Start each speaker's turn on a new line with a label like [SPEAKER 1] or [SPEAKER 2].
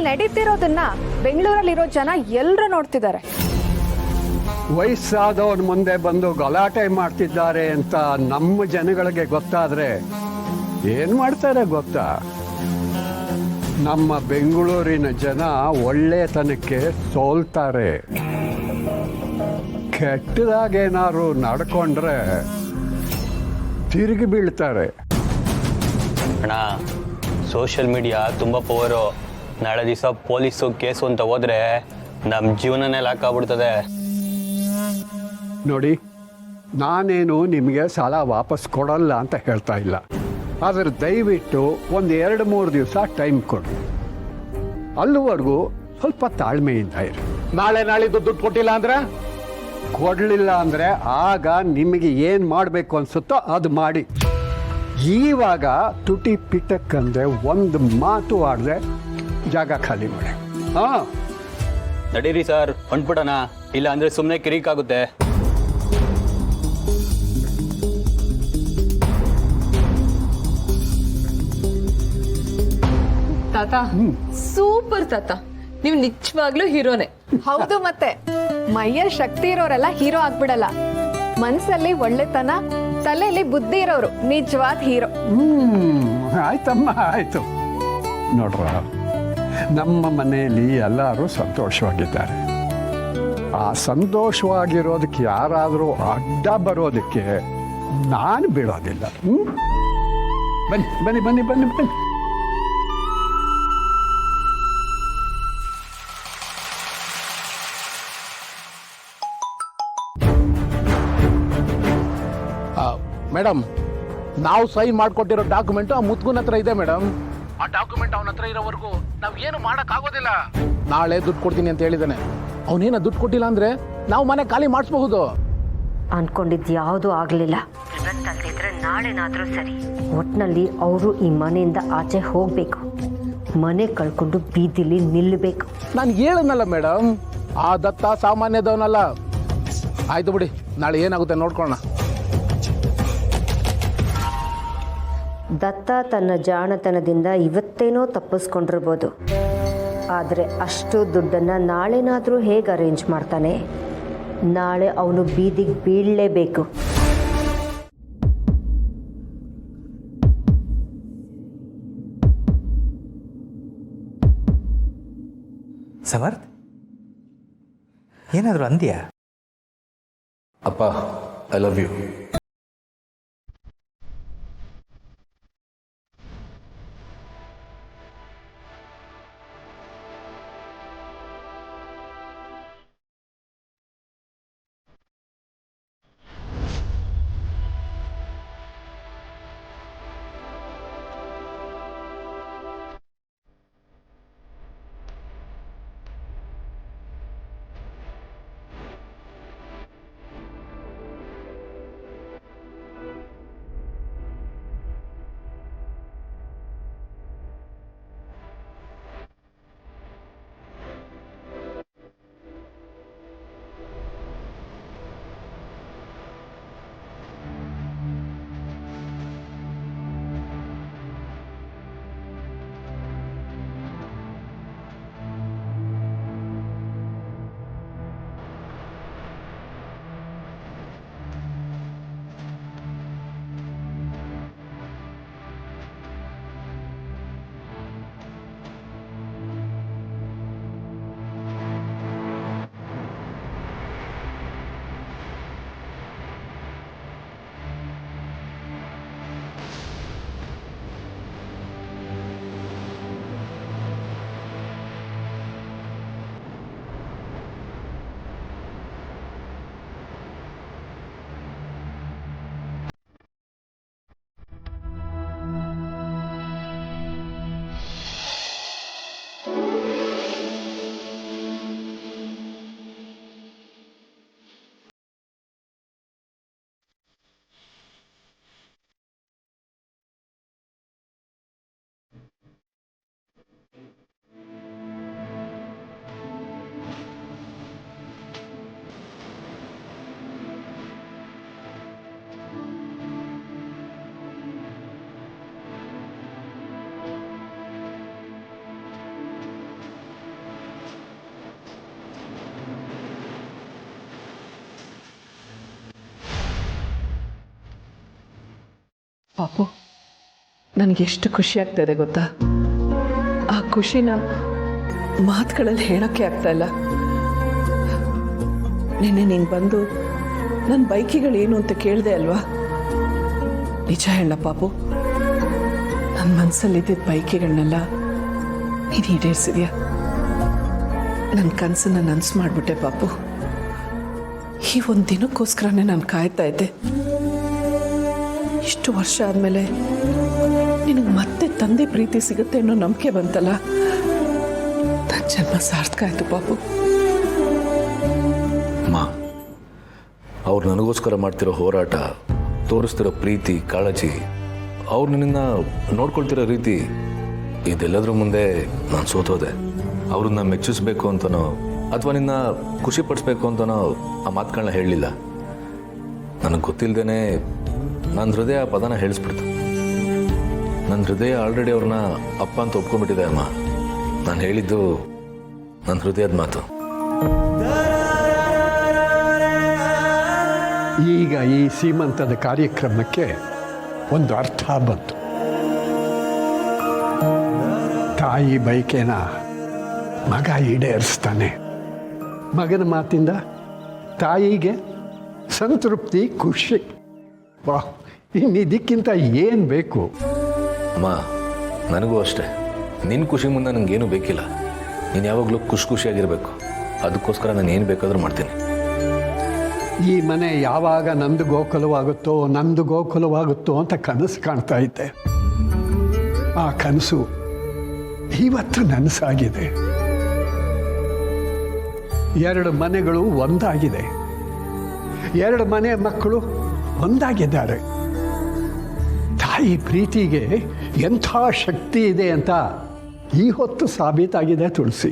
[SPEAKER 1] ನಡೀತಿರೋದನ್ನ ಬೆಂಗಳೂರಲ್ಲಿರೋ ಜನ ಎಲ್ಲರೂ ನೋಡ್ತಿದ್ದಾರೆ.
[SPEAKER 2] ವಯಸ್ಸಾದವನ ಮುಂದೆ ಬಂದು ಗಲಾಟೆ ಮಾಡ್ತಿದ್ದಾರೆ ಅಂತ ನಮ್ಮ ಜನಗಳಿಗೆ ಗೊತ್ತಾದ್ರೆ ಏನ್ ಮಾಡ್ತಾರೆ ಗೊತ್ತಾ? ನಮ್ಮ ಬೆಂಗಳೂರಿನ ಜನ ಒಳ್ಳೆತನಕ್ಕೆ ಸೋಲ್ತಾರೆ. ಕೆಟ್ಟದಾಗೇನಾದ್ರು ನಡ್ಕೊಂಡ್ರೆ ತಿರುಗಿ ಬೀಳ್ತಾರೆ.
[SPEAKER 3] ಅಣ್ಣ, ಸೋಷಿಯಲ್ ಮೀಡಿಯಾ ತುಂಬ ಪವರು. ನಾಳೆ ದಿವಸ ಪೊಲೀಸು ಕೇಸು ಅಂತ ಹೋದ್ರೆ ನಮ್ಮ ಜೀವನನೇ ಲಾಕ್ ಆಗ್ಬಿಡ್ತದೆ.
[SPEAKER 2] ನೋಡಿ, ನಾನೇನು ನಿಮಗೆ ಸಾಲ ವಾಪಸ್ ಕೊಡಲ್ಲ ಅಂತ ಹೇಳ್ತಾ ಇಲ್ಲ. ಆದರೆ ದಯವಿಟ್ಟು ಒಂದು 2-3 ದಿವಸ ಟೈಮ್ ಕೊಡಿ. ಅಲ್ಲಿವರೆಗೂ ಸ್ವಲ್ಪ ತಾಳ್ಮೆಯಿಂದ ಇರಿ.
[SPEAKER 4] ನಾಳಿದ್ದು ದುಡ್ಡು ಕೊಟ್ಟಿಲ್ಲ ಅಂದ್ರೆ?
[SPEAKER 2] ಕೊಡಲಿಲ್ಲ ಅಂದರೆ ಆಗ ನಿಮಗೆ ಏನು ಮಾಡಬೇಕು ಅನ್ಸುತ್ತೋ ಅದು ಮಾಡಿ. ಈವಾಗ ತುಟಿ ಪಿಟಕ್ಕಂದ್ರೆ ಒಂದು ಮಾತು ಆಡದೆ ಜಾಗ ಖಾಲಿ ಮಾಡಿ. ಹಾಂ,
[SPEAKER 3] ನಡೀರಿ ಸರ್, ಹೊಂಟ್ಬಿಡೋಣ. ಇಲ್ಲ ಅಂದರೆ ಸುಮ್ಮನೆ ಕಿರಿಕಾಗುತ್ತೆ.
[SPEAKER 5] ತಾತ, ಸೂಪರ್ ತಾತ, ನೀವು ನಿಜವಾಗ್ಲೂ ಹೀರೋನೆ.
[SPEAKER 1] ಹೌದು, ಮತ್ತೆ ಮೈಯಲ್ಲಿ ಶಕ್ತಿ ಇರೋರೆಲ್ಲ ಹೀರೋ ಆಗ್ಬಿಡಲ್ಲ. ಮನ್ಸಲ್ಲಿ ಒಳ್ಳೆತನ, ತಲೆಯಲ್ಲಿ ಬುದ್ಧಿ ಇರೋರು ನಿಜವಾದ ಹೀರೋ.
[SPEAKER 2] ಆಯ್ತಮ್ಮ, ಆಯ್ತು. ನೋಡ್ರ, ನಮ್ಮ ಮನೆಯಲ್ಲಿ ಎಲ್ಲರೂ ಸಂತೋಷವಾಗಿದ್ದಾರೆ. ಆ ಸಂತೋಷವಾಗಿರೋದಕ್ಕೆ ಯಾರಾದರೂ ಅಡ್ಡ ಬರೋದಕ್ಕೆ ನಾನು ಬಿಡೋದಿಲ್ಲ. ಬನ್ನಿ ಬನ್ನಿ ಬನ್ನಿ ಬನ್ನಿ ಬನ್ನಿ.
[SPEAKER 4] ಮೇಡಮ್, ನಾವು ಸೈನ್ ಮಾಡ್ಕೊಟ್ಟಿರೋ ಡಾಕ್ಯುಮೆಂಟ್ ಆ ಮುತ್ಗುನ್ ಹತ್ರ ಇದೆ ಮೇಡಮ್. ಆ ಡಾಕ್ಯುಮೆಂಟ್ ಅವನ ಹತ್ರ ಇರೋವರೆಗೂ ನಾವು ಏನು ಮಾಡಕ್ ಆಗೋದಿಲ್ಲ. ನಾಳೆ ದುಡ್ಡು ಕೊಡ್ತೀನಿ ಅಂತ ಹೇಳಿದಾನೆ. ಅವನೇನ ದುಡ್ಡು ಕೊಟ್ಟಿಲ್ಲ ಅಂದ್ರೆ ನಾವು ಮನೆ ಖಾಲಿ ಮಾಡಿಸಬಹುದು.
[SPEAKER 6] ಅನ್ಕೊಂಡಿದ್ದು ಯಾವುದೂ ಆಗಲಿಲ್ಲ. ಇವತ್ತಲ್ದಿದ್ರೆ ನಾಳೆನಾದರೂ ಸರಿ. ಒಟ್ಟಿನಲ್ಲಿ ಅವರು ಈ ಮನೆಯಿಂದ ಆಚೆ ಹೋಗಬೇಕು. ಮನೆ ಕಳ್ಕೊಂಡು ಬೀದಿಲಿ ನಿಲ್ಲಬೇಕು.
[SPEAKER 4] ನಾನು ಹೇಳದ್ನಲ್ಲ ಮೇಡಮ್, ಆ ದತ್ತ ಸಾಮಾನ್ಯದವನಲ್ಲ. ಆಯ್ತು ಬಿಡಿ, ನಾಳೆ ಏನಾಗುತ್ತೆ ನೋಡ್ಕೊಳ್ಳೋಣ.
[SPEAKER 6] ದತ್ತ ತನ್ನ ಜಾಣತನದಿಂದ ಇವತ್ತೇನೋ ತಪ್ಪಿಸ್ಕೊಂಡಿರ್ಬೋದು. ಆದರೆ ಅಷ್ಟು ದುಡ್ಡನ್ನು ನಾಳೆನಾದರೂ ಹೇಗೆ ಅರೇಂಜ್ ಮಾಡ್ತಾನೆ? ನಾಳೆ ಅವನು ಬೀದಿಗೆ ಬೀಳಲೇಬೇಕು.
[SPEAKER 7] ಸಮರ್ಥ್, ಏನಾದರೂ ಅಂದ್ಯಾ?
[SPEAKER 8] ಅಪ್ಪ, ಐ ಲವ್ ಯು.
[SPEAKER 9] ಪಾಪು ನನಗೆ ಎಷ್ಟು ಖುಷಿ ಆಗ್ತಾಯಿದೆ ಗೊತ್ತಾ? ಆ ಖುಷಿನ ಮಾತುಗಳಲ್ಲಿ ಹೇಳೋಕ್ಕೆ ಆಗ್ತಾ ಇಲ್ಲ. ನಿನ್ನೆ ನೀನು ಬಂದು ನನ್ನ ಬೈಕಿಗಳೇನು ಅಂತ ಕೇಳಿದೆ ಅಲ್ವಾ? ನಿಜ ಹೇಳ ಪಾಪು, ನನ್ನ ಮನಸ್ಸಲ್ಲಿದ್ದಿದ್ದ ಬೈಕಿಗಳನ್ನೆಲ್ಲ ನೀನು ಈಡೇರಿಸಿದ್ಯಾ. ನನ್ನ ಕನಸನ್ನು ನನಸು ಮಾಡಿಬಿಟ್ಟೆ ಪಾಪು. ಈ ಒಂದು ದಿನಕ್ಕೋಸ್ಕರನೇ ನಾನು ಕಾಯ್ತಾ ಇದ್ದೆ. ಇಷ್ಟು ವರ್ಷ ಆದಮೇಲೆ ನಿನಗೆ ಮತ್ತೆ ತಂದೆ ಪ್ರೀತಿ ಸಿಗುತ್ತೆ ಅನ್ನೋ ನಂಬಿಕೆ ಬಂತಲ್ಲ, ನನ್ನ ಜನ್ಮ ಸಾರ್ಥಕ ಆಯಿತು ಪಾಪು.
[SPEAKER 8] ಅಮ್ಮ, ಅವ್ರು ನನಗೋಸ್ಕರ ಮಾಡ್ತಿರೋ ಹೋರಾಟ, ತೋರಿಸ್ತಿರೋ ಪ್ರೀತಿ, ಕಾಳಜಿ, ಅವ್ರು ನಿನ್ನ ನೋಡ್ಕೊಳ್ತಿರೋ ರೀತಿ, ಇದೆಲ್ಲದ್ರ ಮುಂದೆ ನಾನು ಸೋತೋದೆ. ಅವ್ರನ್ನ ಮೆಚ್ಚಿಸ್ಬೇಕು ಅಂತನೋ ಅಥವಾ ನಿನ್ನ ಖುಷಿ ಪಡಿಸ್ಬೇಕು ಅಂತನೋ ಆ ಮಾತುಗಳನ್ನ ಹೇಳಲಿಲ್ಲ. ನನಗೆ ಗೊತ್ತಿಲ್ಲದೇನೆ ನನ್ನ ಹೃದಯ ಆ ಪದನ ಹೇಳಿಸ್ಬಿಡ್ತು. ನನ್ನ ಹೃದಯ ಆಲ್ರೆಡಿ ಅವ್ರನ್ನ ಅಪ್ಪ ಅಂತ ಒಪ್ಕೊಂಡ್ಬಿಟ್ಟಿದೆ ಅಮ್ಮ. ನಾನು ಹೇಳಿದ್ದು ನನ್ನ ಹೃದಯದ ಮಾತು.
[SPEAKER 2] ಈಗ ಈ ಸೀಮಂತದ ಕಾರ್ಯಕ್ರಮಕ್ಕೆ ಒಂದು ಅರ್ಥ ಬಂತು. ತಾಯಿ ಬೈಕೇನ ಮಗ ಈಡೇರಿಸ್ತಾನೆ. ಮಗನ ಮಾತಿಂದ ತಾಯಿಗೆ ಸಂತೃಪ್ತಿ, ಖುಷಿ. ವಾಹ್, ಇನ್ನಿದಕ್ಕಿಂತ ಏನು ಬೇಕು?
[SPEAKER 8] ಅಮ್ಮ, ನನಗೂ ಅಷ್ಟೇ. ನಿನ್ನ ಖುಷಿ ಮುಂದೆ ನನಗೇನು ಬೇಕಿಲ್ಲ. ನೀನು ಯಾವಾಗಲೂ ಖುಷಿಯಾಗಿರಬೇಕು. ಅದಕ್ಕೋಸ್ಕರ ನಾನು ಏನು ಬೇಕಾದರೂ ಮಾಡ್ತೀನಿ.
[SPEAKER 2] ಈ ಮನೆ ಯಾವಾಗ ನಂದು ಗೋಕುಲವಾಗುತ್ತೋ ಅಂತ ಕನಸು ಕಾಣ್ತಾ ಇದ್ದೆ. ಆ ಕನಸು ಇವತ್ತು ನನಸಾಗಿದೆ. 2 ಮನೆಗಳು ಒಂದಾಗಿದೆ. 2 ಮನೆ ಮಕ್ಕಳು ಒಂದಾಗಿದ್ದಾರೆ. ತಾಯಿ ಪ್ರೀತಿಗೆ ಎಂಥ ಶಕ್ತಿ ಇದೆ ಅಂತ ಈ ಹೊತ್ತು ಸಾಬೀತಾಗಿದೆ ತುಳಸಿ.